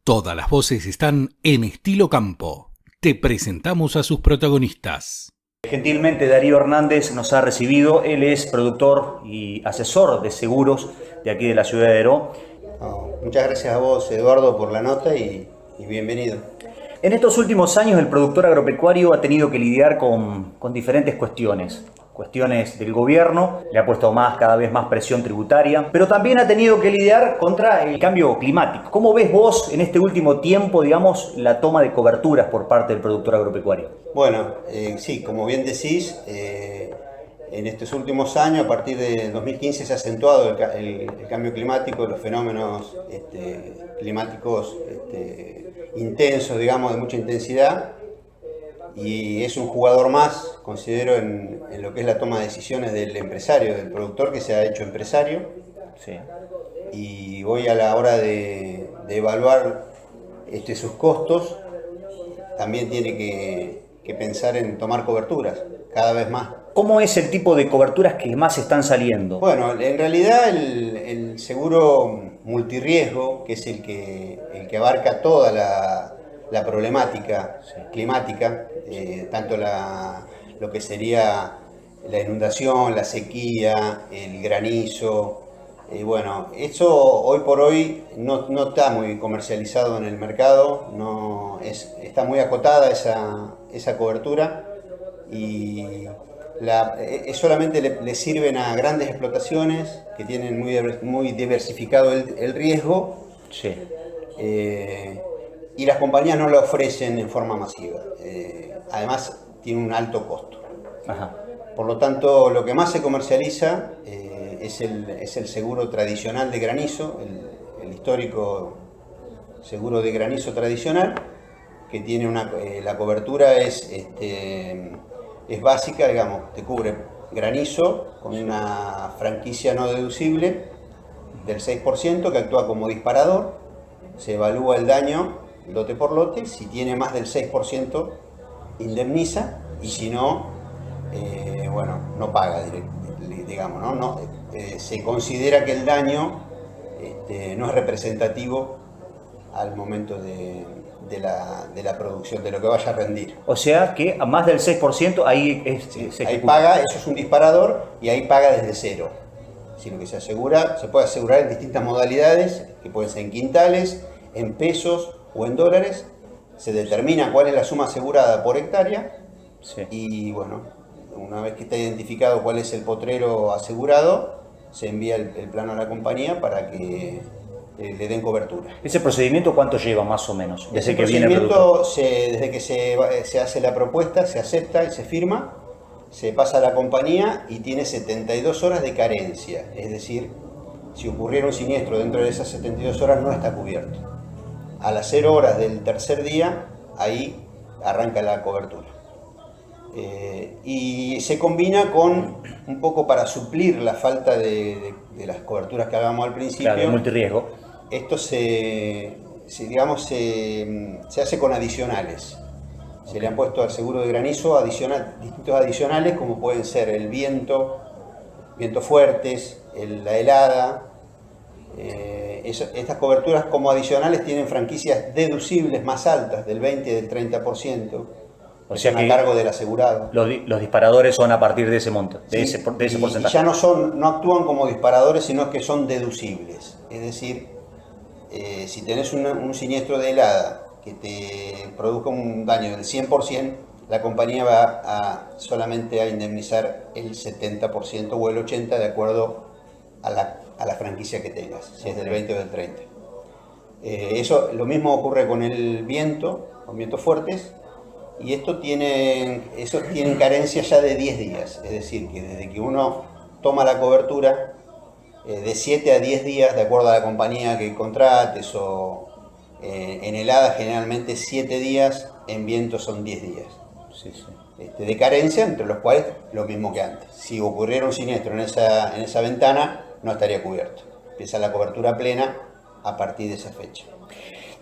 Todas las voces están en Estilo Campo. Te presentamos a sus protagonistas. Gentilmente Darío Hernández nos ha recibido. Él es productor y asesor de seguros de aquí de la ciudad de Deró. Muchas gracias a vos, Eduardo, por la nota y bienvenido. En estos últimos años el productor agropecuario ha tenido que lidiar con diferentes cuestiones del gobierno, le ha puesto cada vez más presión tributaria, pero también ha tenido que lidiar contra el cambio climático. ¿Cómo ves vos en este último tiempo, digamos, la toma de coberturas por parte del productor agropecuario? Bueno, sí, como bien decís, en estos últimos años, a partir de 2015, se ha acentuado el cambio climático, los fenómenos climáticos intensos, digamos, de mucha intensidad, y es un jugador más, considero, en lo que es la toma de decisiones del empresario, del productor que se ha hecho empresario. Sí. Y hoy, a la hora de evaluar sus costos, también tiene que pensar en tomar coberturas, cada vez más. ¿Cómo es el tipo de coberturas que más están saliendo? Bueno, en realidad el seguro multirriesgo, que es el que abarca toda la problemática climática, tanto lo que sería la inundación, la sequía, el granizo. Bueno, eso hoy por hoy no está muy comercializado en el mercado, está muy acotada esa cobertura y solamente le sirven a grandes explotaciones que tienen muy diversificado el riesgo. Sí. Y las compañías no lo ofrecen en forma masiva. Además, tiene un alto costo. Ajá. Por lo tanto, lo que más se comercializa es el seguro tradicional de granizo, el histórico seguro de granizo tradicional, que tiene la cobertura es básica, digamos, te cubre granizo con una franquicia no deducible del 6% que actúa como disparador. Se evalúa el daño lote por lote, si tiene más del 6% indemniza, y si no, no paga, digamos, ¿no? Se considera que el daño no es representativo al momento de la producción, de lo que vaya a rendir. O sea que a más del 6% ahí ahí paga, eso es un disparador, y ahí paga desde cero. Sino que se puede asegurar en distintas modalidades, que pueden ser en quintales, en pesos o en dólares. Se determina cuál es la suma asegurada por hectárea. Sí. Y bueno, una vez que está identificado cuál es el potrero asegurado, se envía el plano a la compañía para que le den cobertura. ¿Ese procedimiento cuánto lleva más o menos? Desde que se hace la propuesta, se acepta y se firma, se pasa a la compañía y tiene 72 horas de carencia. Es decir, si ocurriera un siniestro dentro de esas 72 horas no está cubierto. A las 0 horas del tercer día, ahí arranca la cobertura. Y se combina con, un poco para suplir la falta de las coberturas que hablábamos al principio. Claro, el multirriesgo. Esto se hace con adicionales. Se le han puesto al seguro de granizo distintos adicionales, como pueden ser el vientos fuertes, la helada. Estas coberturas como adicionales tienen franquicias deducibles más altas, del 20 y del 30%. O sea que a cargo del asegurado. Los disparadores son a partir de ese monto, de ese porcentaje. Y ya no actúan como disparadores, sino que son deducibles. Es decir, si tenés un siniestro de helada que te produzca un daño del 100%, la compañía va solamente a indemnizar el 70% o el 80% de acuerdo a la franquicia que tengas, si es del 20 o del 30. Lo mismo ocurre con el viento, con vientos fuertes, y esos tienen carencia ya de 10 días, es decir, que desde que uno toma la cobertura, de 7 a 10 días, de acuerdo a la compañía que contrates, o en helada generalmente 7 días, en viento son 10 días. Sí. De carencia, entre los cuales lo mismo que antes. Si ocurriera un siniestro en esa ventana, no estaría cubierto. Empieza la cobertura plena a partir de esa fecha.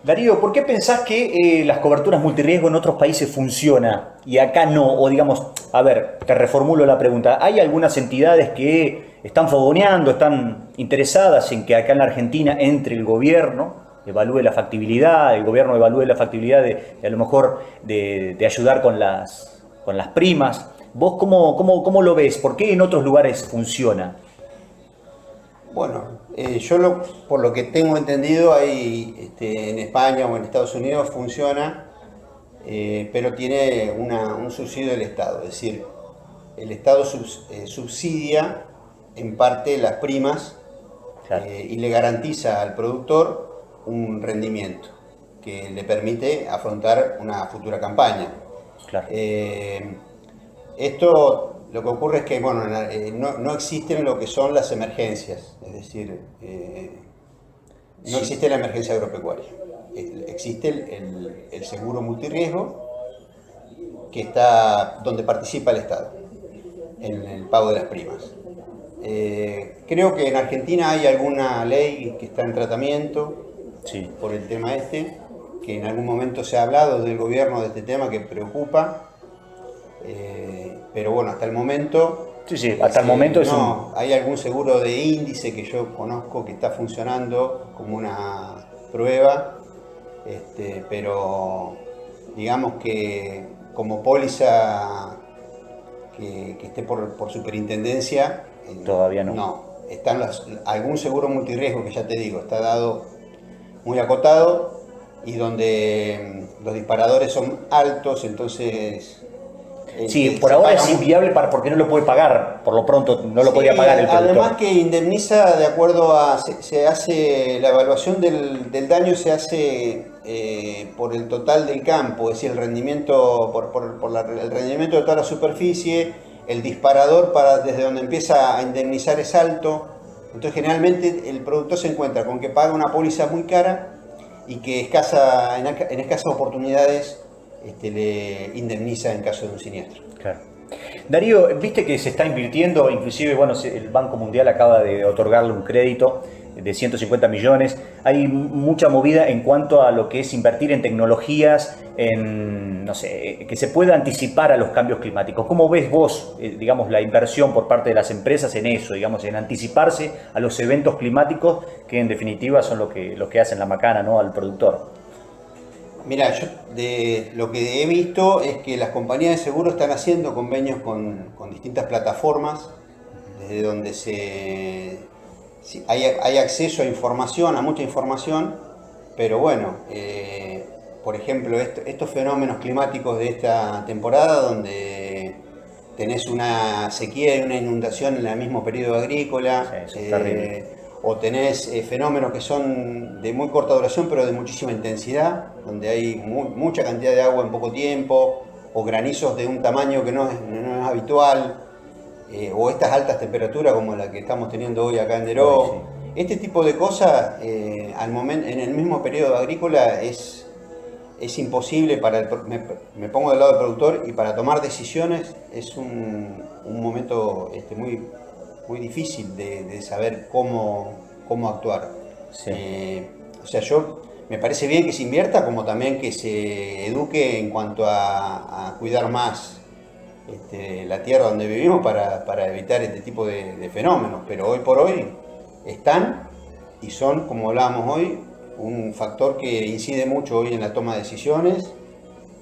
Darío, ¿por qué pensás que las coberturas multirriesgo en otros países funcionan y acá no? O digamos, a ver, te reformulo la pregunta. ¿Hay algunas entidades que están fogoneando, están interesadas en que acá en la Argentina entre el gobierno evalúe la factibilidad, el gobierno evalúe la factibilidad de a lo mejor de ayudar con las primas. ¿Vos cómo lo ves? ¿Por qué en otros lugares funciona? Bueno, por lo que tengo entendido, hay en España o en Estados Unidos funciona, pero tiene un subsidio del Estado. Es decir, el Estado subsidia en parte las primas, claro, y le garantiza al productor un rendimiento que le permite afrontar una futura campaña. Claro. Esto, lo que ocurre es que bueno, no existen lo que son las emergencias, es decir, no existe la emergencia agropecuaria. Existe el seguro multirriesgo, que está donde participa el Estado en el pago de las primas. Creo que en Argentina hay alguna ley que está en tratamiento, sí, por el tema que en algún momento se ha hablado del gobierno de este tema que preocupa, pero bueno, hasta el momento... Sí, hasta el momento hay algún seguro de índice que yo conozco que está funcionando como una prueba, pero digamos que como póliza que esté por superintendencia, todavía no. No, están algún seguro multirriesgo que ya te digo, está dado muy acotado y donde los disparadores son altos, entonces... Sí, por ahora es inviable porque no lo puede pagar, por lo pronto no lo podría pagar el productor. Además que indemniza de acuerdo a... Se hace la evaluación del daño, se hace por el total del campo, es decir, el rendimiento el rendimiento de toda la superficie, el disparador desde donde empieza a indemnizar es alto, entonces generalmente el productor se encuentra con que paga una póliza muy cara y que en escasas oportunidades le indemniza en caso de un siniestro. Claro. Darío, viste que se está invirtiendo, inclusive bueno, el Banco Mundial acaba de otorgarle un crédito de 150 millones. Hay mucha movida en cuanto a lo que es invertir en tecnologías, no sé, que se pueda anticipar a los cambios climáticos. ¿Cómo ves vos, digamos, la inversión por parte de las empresas en eso, digamos, en anticiparse a los eventos climáticos que en definitiva son lo que hacen la macana, ¿no?, al productor? Mira, yo de lo que he visto es que las compañías de seguro están haciendo convenios con distintas plataformas, desde donde hay acceso a información, a mucha información, pero bueno, por ejemplo, estos fenómenos climáticos de esta temporada, donde tenés una sequía y una inundación en el mismo periodo agrícola, sí, o tenés fenómenos que son de muy corta duración pero de muchísima intensidad, donde hay mucha cantidad de agua en poco tiempo, o granizos de un tamaño que no es habitual, o estas altas temperaturas como la que estamos teniendo hoy acá en Deró. Sí. Este tipo de cosas en el mismo periodo agrícola es imposible me pongo del lado del productor, y para tomar decisiones es un momento muy difícil de saber cómo actuar. Sí. O sea, me parece bien que se invierta, como también que se eduque en cuanto a cuidar más la tierra donde vivimos para evitar este tipo de fenómenos, pero hoy por hoy están y son, como hablábamos hoy, un factor que incide mucho hoy en la toma de decisiones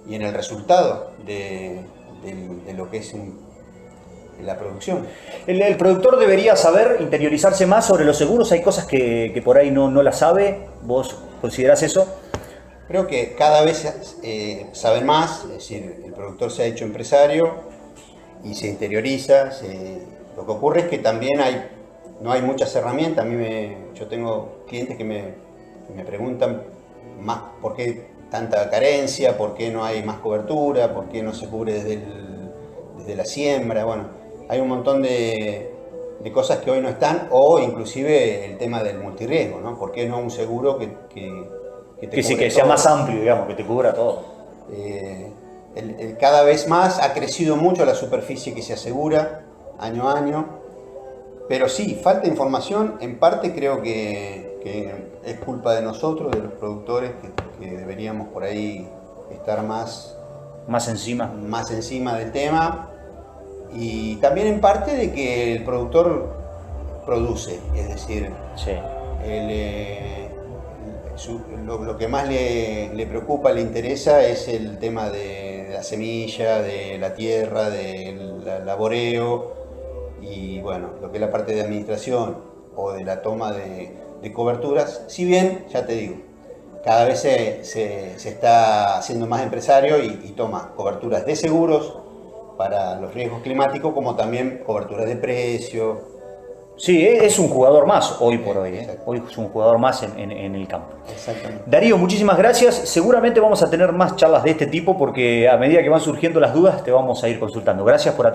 y en el resultado de lo que es la producción. El productor debería saber, interiorizarse más sobre los seguros. Hay cosas que por ahí no las sabe. ¿Vos considerás eso? Creo que cada vez saben más, es decir, el productor se ha hecho empresario y se interioriza. Lo que ocurre es que también no hay muchas herramientas. Yo tengo clientes que me preguntan más por qué tanta carencia, por qué no hay más cobertura, por qué no se cubre desde la siembra. Bueno, hay un montón de cosas que hoy no están, o inclusive el tema del multirriesgo, ¿no? ¿Por qué no un seguro que sea más amplio, digamos, que te cubra todo? Cada vez más ha crecido mucho la superficie que se asegura año a año, pero sí, falta información. En parte creo que es culpa de nosotros, de los productores, que deberíamos por ahí estar más encima del tema. Y también en parte de que el productor produce, es decir, sí, lo que más le preocupa, le interesa es el tema de la semilla, de la tierra, del laboreo y bueno, lo que es la parte de administración o de la toma de coberturas. Si bien, ya te digo, cada vez se está haciendo más empresario y toma coberturas de seguros para los riesgos climáticos, como también coberturas de precio. Sí, es un jugador más hoy por hoy. Exacto. Hoy es un jugador más en el campo. Exactamente. Darío, muchísimas gracias. Seguramente vamos a tener más charlas de este tipo porque a medida que van surgiendo las dudas te vamos a ir consultando. Gracias por